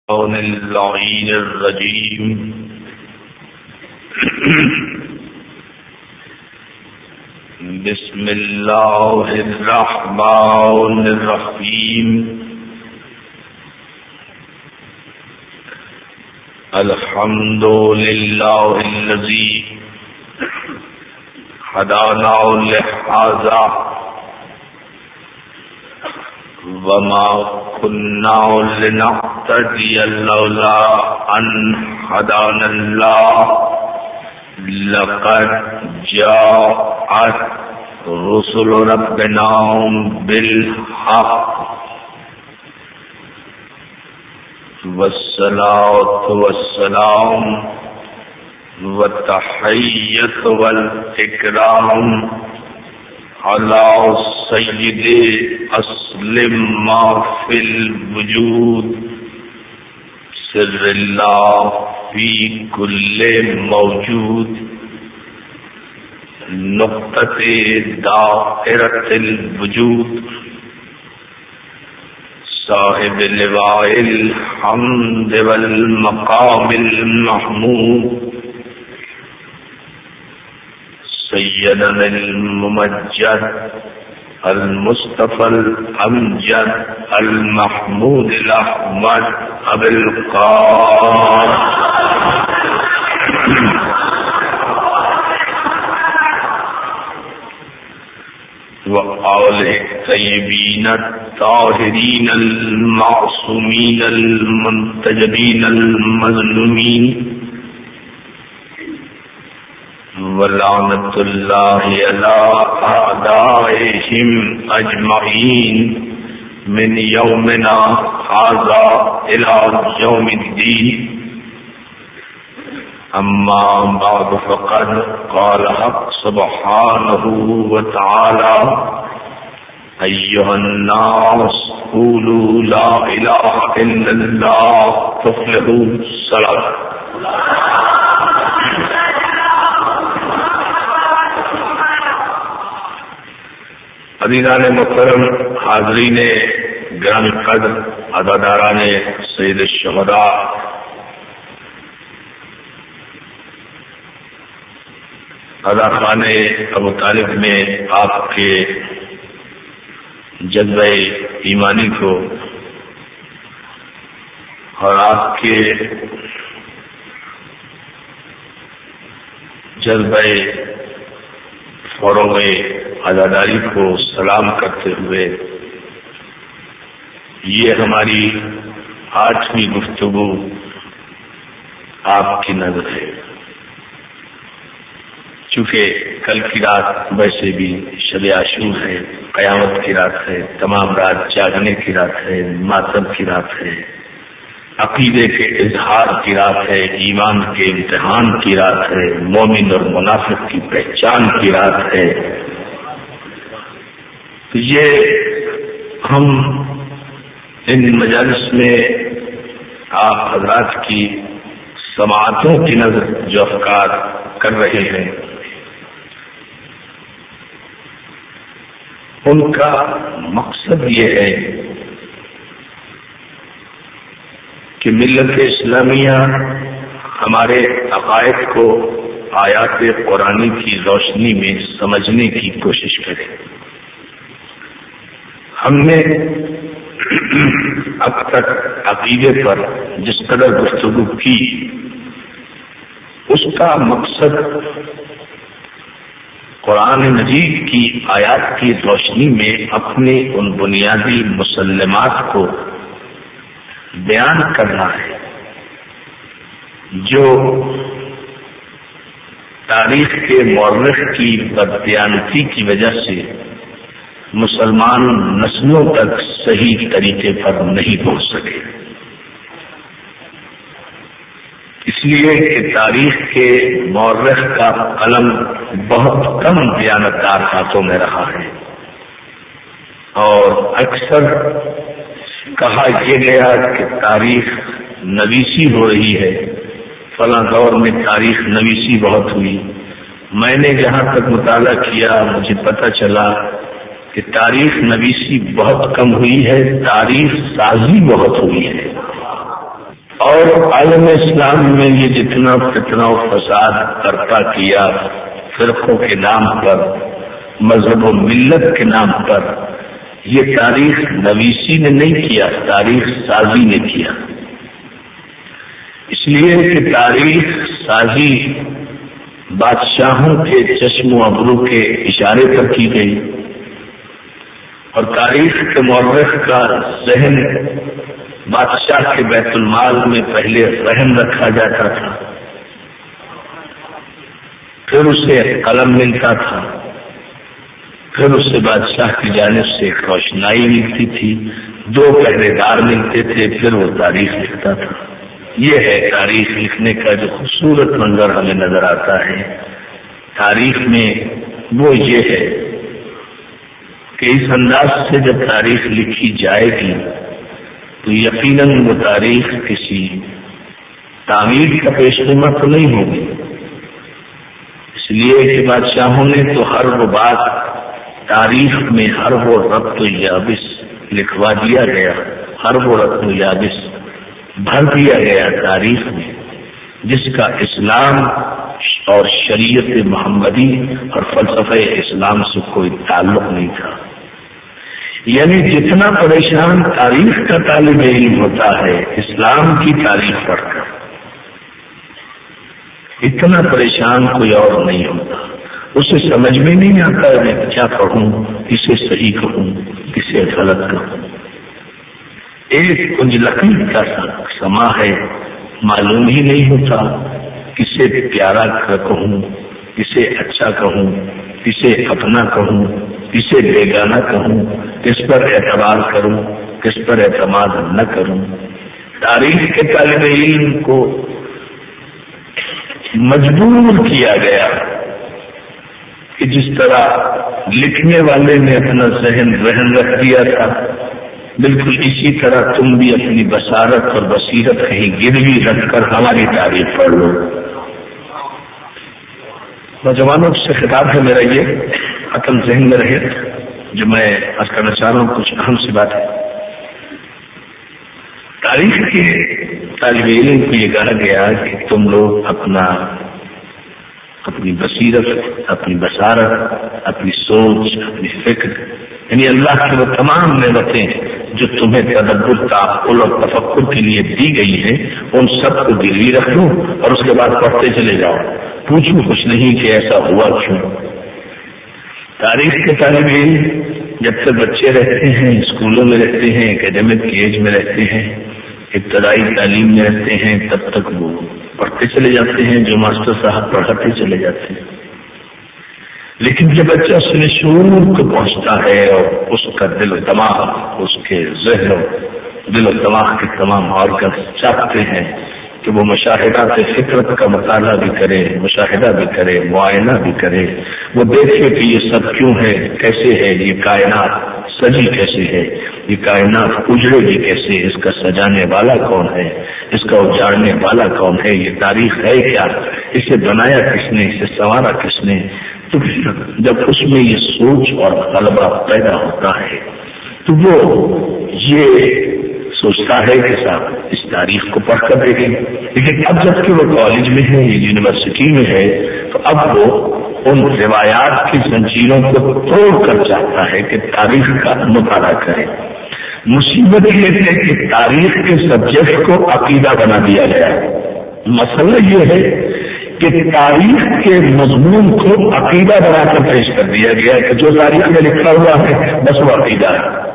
اللعين الرجيم بسم الله الرحمن الرحيم الحمد لله الذي هدانا لهذا وما كنا لنهتدي لولا أن هدانا الله لقد جاءت رسل ربنا بالحق والصلاة والسلام والتحية والإكرام على سيد أسلم ما في الوجود سر الله في كل موجود نقطة دائرة الوجود صاحب لواء الحمد والمقام المحمود سيدنا الممجد المصطفى الأمجد المحمود الأحمد أبي القاسم وآله الطيبين الطاهرين المعصومين المنتجبين المظلومين ولعنة الله على أعدائهم أجمعين من يومنا هذا إلى يوم الدين أما بعد فقد قال حق سبحانه وتعالى أيها الناس قولوا لا إله إلا الله تفلحوا الصلاة. عزیزان محترم، حاضرین گرامی قدر، عزاداران سید الشہداء، رضا خان ابو طالب میں آپ کے جذبہ ایمانی کو اور آپ کے جذبہ فروغ عزاداری کو سلام کرتے ہوئے یہ ہماری 8ویں گفتگو آپ کی نظر ہے. چونکہ کل کی رات ویسے بھی شب عاشور ہے، قیامت کی رات ہے، تمام رات جاگنے کی رات ہے، ماتم کی رات ہے، عقیدے کے اظہار کی رات ہے، ایمان کے امتحان کی رات ہے، مومن اور منافق کی پہچان کی رات ہے. تو یہ ہم ان مجالس میں آپ حضرات کی سماعتوں کی نظر جو افکار کر رہے ہیں ان کا مقصد یہ ہے کہ ملت اسلامیہ ہمارے عقائد کو آیات قرآنی کی روشنی میں سمجھنے کی کوشش کرے. ہم نے اب تک عقیدے پر جس قدر گفتگو کی اس کا مقصد قرآن مجید کی آیات کی روشنی میں اپنے ان بنیادی مسلمات کو بیان کرنا ہے جو تاریخ کے مورخ کی بددیانتی کی وجہ سے مسلمان نسلوں تک صحیح طریقے پر نہیں پہنچ سکے. اس لیے کہ تاریخ کے مورخ کا قلم بہت کم دیانتدار ہاتھوں میں رہا ہے اور اکثر کہا یہ گیا کہ تاریخ نویسی ہو رہی ہے، فلاں دور میں تاریخ نویسی بہت ہوئی. میں نے جہاں تک مطالعہ کیا مجھے پتہ چلا کہ تاریخ نویسی بہت کم ہوئی ہے، تاریخ سازی بہت ہوئی ہے. اور عالم اسلام میں یہ جتنا فتنہ و فساد کرتا کیا فرقوں کے نام پر، مذہب و ملت کے نام پر، یہ تاریخ نویسی نے نہیں کیا، تاریخ سازی نے کیا. اس لیے کہ تاریخ سازی بادشاہوں کے چشم و ابرو کے اشارے پر کی گئی، اور تاریخ کے مورخ کا ذہن بادشاہ کے بیت المال میں پہلے رہن رکھا جاتا تھا، پھر اسے قلم ملتا تھا، پھر اسے بادشاہ کی جانب سے ایک روشنائی ملتی تھی، 2 پہرے دار ملتے تھے، پھر وہ تاریخ لکھتا تھا. یہ ہے تاریخ لکھنے کا جو خوبصورت منظر ہمیں نظر آتا ہے. تاریخ میں وہ یہ ہے کہ اس انداز سے جب تاریخ لکھی جائے گی تو یقیناً وہ تاریخ کسی تعمیر کا پیش نما تو نہیں ہوگی. اس لیے کہ بادشاہوں نے تو ہر وہ بات تاریخ میں، ہر وہ ربط و یابس لکھوا دیا گیا، ہر وہ ربط و یابس بھر دیا گیا تاریخ میں، جس کا اسلام اور شریعت محمدی اور فلسفہ اسلام سے کوئی تعلق نہیں تھا. یعنی جتنا پریشان تاریخ کا طالب علم ہوتا ہے اسلام کی تاریخ پڑھ کر، اتنا پریشان کوئی اور نہیں ہوتا. اسے سمجھ میں نہیں آتا ہے میں کیا پڑھوں، کسے صحیح کہوں، کسے غلط کہوں. ایک کنج لکڑی کا سما ہے، معلوم ہی نہیں ہوتا کسے پیارا کہوں، کسے اچھا کہوں، کسے اپنا کہوں، کسے بیگانہ کہوں، کس پر اعتبار کروں، کس پر اعتماد نہ کروں. تاریخ کے طالب علم کو مجبور کیا گیا کہ جس طرح لکھنے والے نے اپنا ذہن رہن رکھ دیا تھا، بالکل اسی طرح تم بھی اپنی بصارت اور بصیرت کہیں گروی رکھ کر ہماری تعریف پڑھ لو. نوجوانوں سے خطاب ہے میرا، یہ عقل ذہن میں رہے جو میں عرض کرنا چاہ رہا ہوں. کچھ اہم سی بات ہے. تاریخ کے طالب علم کو یہ کہا گیا کہ تم لوگ اپنی بصیرت، اپنی بصارت، اپنی سوچ، اپنی فکر، یعنی اللہ کی وہ تمام نعمتیں جو تمہیں تدبر، تعقل اور تفکر کے لیے دی گئی ہیں، ان سب کو گروی رکھ لو اور اس کے بعد پڑھتے چلے جاؤ. پوچھو کچھ نہیں کہ ایسا ہوا کیوں. تاریخ کے طالب علم جب تک بچے رہتے ہیں، اسکولوں میں رہتے ہیں، اکیڈمک ایج میں رہتے ہیں، ابتدائی تعلیم میں رہتے ہیں، تب تک وہ پڑھتے چلے جاتے ہیں جو ماسٹر صاحب پڑھاتے چلے جاتے ہیں. لیکن جب بچہ سن شعور کو پہنچتا ہے اور اس کا دل و دماغ، اس کے ذہن و دل و دماغ کے تمام آرگنز چاہتے ہیں کہ وہ مشاہدات فطرت کا مطالعہ بھی کرے، مشاہدہ بھی کرے، معائنہ بھی کرے، وہ دیکھے کہ یہ سب کیوں ہے، کیسے ہے، یہ کائنات سجی کیسے ہے، یہ کائنات اجڑے گی کیسے، اس کا سجانے والا کون ہے، اس کا اجاڑنے والا کون ہے، یہ تاریخ ہے کیا، اسے بنایا کس نے، اسے سنوارا کس نے. تو جب اس میں یہ سوچ اور غلبہ پیدا ہوتا ہے تو وہ یہ سوچتا ہے کہ صاحب اس تاریخ کو پڑھ کر دیکھیں. لیکن اب جب کہ وہ کالج میں ہے، یونیورسٹی میں ہے، تو اب وہ ان روایات کی زنجیروں کو توڑ کر چاہتا ہے کہ تاریخ کا مطالعہ کرے. مصیبت یہ ہے کہ تاریخ کے سبجیکٹ کو عقیدہ بنا دیا گیا. مسئلہ یہ ہے کہ تاریخ کے مضمون کو عقیدہ بنا کر پیش کر دیا گیا کہ جو تاریخ میں لکھا ہوا ہے بس وہ عقیدہ ہے.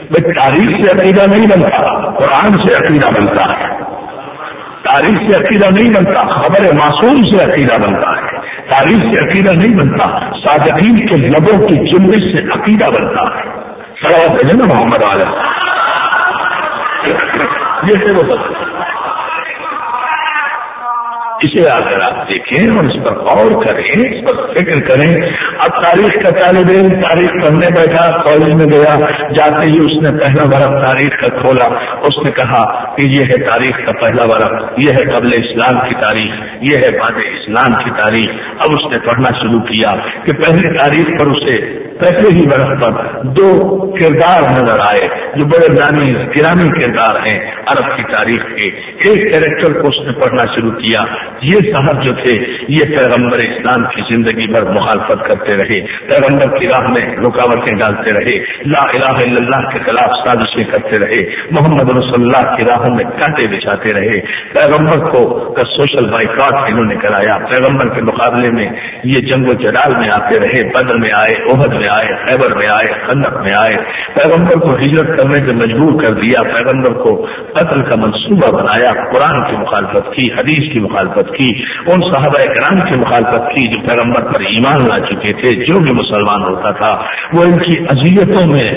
بھائی تاریخ سے عقیدہ نہیں بنتا، قرآن سے عقیدہ بنتا ہے. تاریخ سے عقیدہ نہیں بنتا، خبر معصوم سے عقیدہ بنتا ہے. تاریخ سے عقیدہ نہیں بنتا، صادقین کے لبوں کی جنبش سے عقیدہ بنتا ہے. صلوات بھیجنا محمد علیہ. یہ ہے وہ سب. اسے اگر آپ دیکھیں اور اس پر غور کریں، اس پر فکر کریں. اب تاریخ کا طالب علم تاریخ پڑھنے بیٹھا، کالج میں گیا، جاتے ہی اس نے پہلا ورق تاریخ کا کھولا. اس نے کہا کہ یہ ہے تاریخ کا پہلا ورق، یہ ہے قبل اسلام کی تاریخ، یہ ہے بعد اسلام کی تاریخ. اب اس نے پڑھنا شروع کیا کہ پہلی تاریخ پر اسے پہلے ہی برس پر دو کردار نظر آئے جو بڑے گرامی کردار ہیں عرب کی تاریخ کے. ایک کیریکٹر کو اس نے پڑھنا شروع کیا. یہ صاحب جو تھے یہ پیغمبر اسلام کی زندگی بھر مخالفت کرتے رہے, پیغمبر کی راہ میں رکاوٹیں ڈالتے رہے, لا الہ الا اللہ کے خلاف سازشیں کرتے رہے, محمد رسول اللہ کی راہوں میں کانٹے بچھاتے رہے, پیغمبر کو سوشل بائیکاٹ انہوں نے کرایا, پیغمبر کے مقابلے میں یہ جنگ و جدال میں آتے رہے, بدر میں آئے, احد میں آئے, خیبر میں آئے, خندق میں آئے, پیغمبر کو ہجرت کرنے سے مجبور کر دیا, پیغمبر کو قتل کا منصوبہ بنایا, قرآن کی مخالفت کی, حدیث کی مخالفت کی, ان صحابہ کرام کی مخالفت کی جو پیغمبر پر ایمان لا چکے تھے. جو بھی مسلمان ہوتا تھا وہ ان کی اذیتوں میں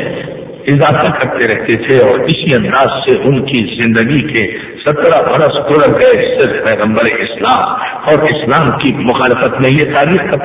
اضافہ کرتے رہتے تھے اور اسی انداز سے ان کی زندگی کے 17 برس گزر گئے صرف پیغمبر اسلام اور اسلام کی مخالفت میں. یہ تاریخ کا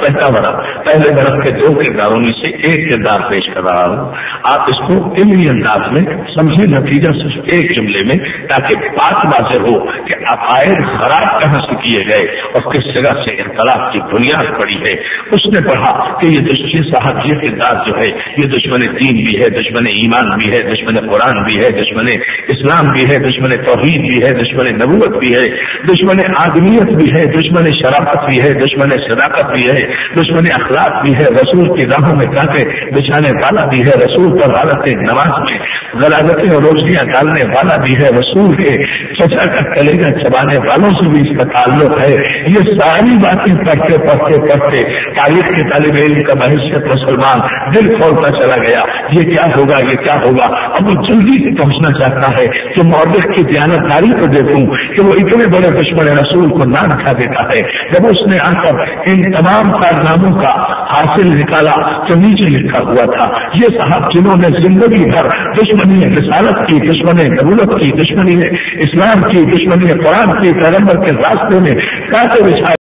پہلے برس کے دو کرداروں میں سے ایک کردار پیش کر رہا ہوں. آپ اس کو علمی انداز میں سمجھیں, نتیجہ صرف ایک جملے میں, تاکہ بات واضح ہو کہ عقائد خراب کہاں سے کیے گئے اور کس جگہ سے انقلاب کی بنیاد پڑی ہے. اس نے پڑھا کہ یہ دشمن صاحب یہ کردار جو ہے یہ دشمن دین بھی ہے, دشمن ایمان بھی ہے, دشمن قرآن بھی ہے, دشمن اسلام بھی ہے, دشمن توحید بھی ہے, دشمن نبوت بھی ہے, دشمن آدمیت بھی ہے, دشمن شرافت بھی ہے, دشمن صداقت بھی ہے, دشمن اخلاق بھی ہے, رسول کی راہوں میں کانٹے بچھانے والا بھی ہے, رسول پر حالت نماز میں غلاظتیں اور روشنیاں ڈالنے والا بھی ہے, رسول کے چچا کا کلیجہ چبانے والوں سے بھی اس کا تعلق ہے. یہ ساری باتیں پڑھتے پڑھتے پڑھتے تاریخ کے طالب علم کا بحیثیت مسلمان دل کھولتا چلا گیا. یہ کیا ہوگا, یہ کیا ہوگا. اب وہ جلدی سے پہنچنا چاہتا ہے کہ مورخ کی دیانتداری کو دیکھوں کہ وہ اتنے بڑے دشمن رسول کو نہ دکھا دیتا ہے. جب اس نے آ کر ان تمام کارناموں کا حاصل نکالا تو نیچے لکھا ہوا تھا یہ صاحب جنہوں نے زندگی بھر دشمنی رسالت کی, دشمنی نبوت کی, دشمنی اسلام کی, دشمنی قرآن کی, پیغمبر کے راستے میں کانٹے بچھائے